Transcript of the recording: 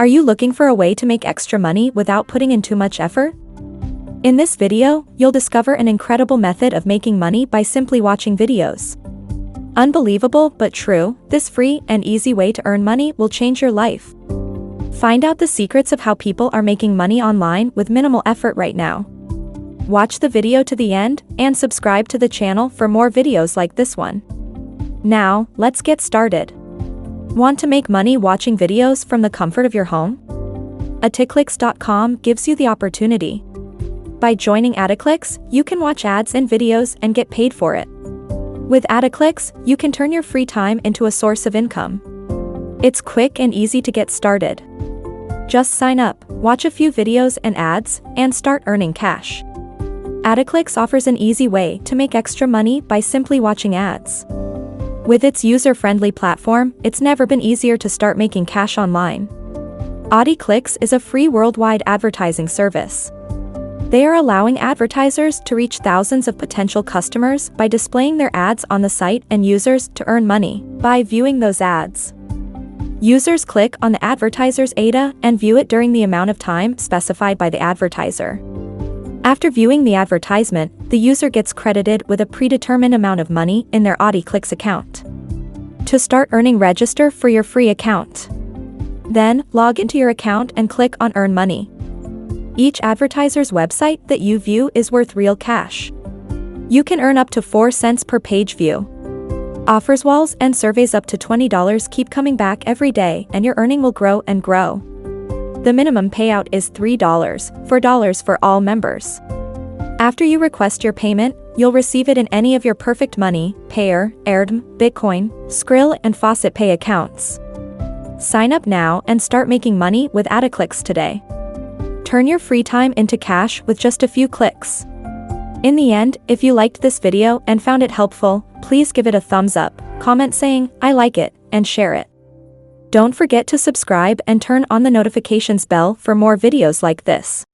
Are you looking for a way to make extra money without putting in too much effort? In this video, you'll discover an incredible method of making money by simply watching videos. Unbelievable but true, this free and easy way to earn money will change your life. Find out the secrets of how people are making money online with minimal effort right now. Watch the video to the end and subscribe to the channel for more videos like this one. Now, let's get started. Want to make money watching videos from the comfort of your home? Adiclix.com gives you the opportunity. By joining Adiclix, you can watch ads and videos and get paid for it. With Adiclix, you can turn your free time into a source of income. It's quick and easy to get started. Just sign up, watch a few videos and ads, and start earning cash. Adiclix offers an easy way to make extra money by simply watching ads. With its user-friendly platform, it's never been easier to start making cash online. Adiclix is a free worldwide advertising service. They are allowing advertisers to reach thousands of potential customers by displaying their ads on the site and users to earn money by viewing those ads. Users click on the advertiser's ADA and view it during the amount of time specified by the advertiser. After viewing the advertisement, the user gets credited with a predetermined amount of money in their Adiclix account. To start earning, register for your free account. Then, log into your account and click on Earn Money. Each advertiser's website that you view is worth real cash. You can earn up to 4 cents per page view. Offers walls and surveys up to $20 keep coming back every day, and your earning will grow and grow. The minimum payout is $3 for all members. After you request your payment, you'll receive it in any of your Perfect Money, Payeer, Airdm, Bitcoin, Skrill, and Faucet Pay accounts. Sign up now and start making money with Adiclix today. Turn your free time into cash with just a few clicks. In the end, if you liked this video and found it helpful, please give it a thumbs up, comment saying, "I like it," and share it. Don't forget to subscribe and turn on the notifications bell for more videos like this.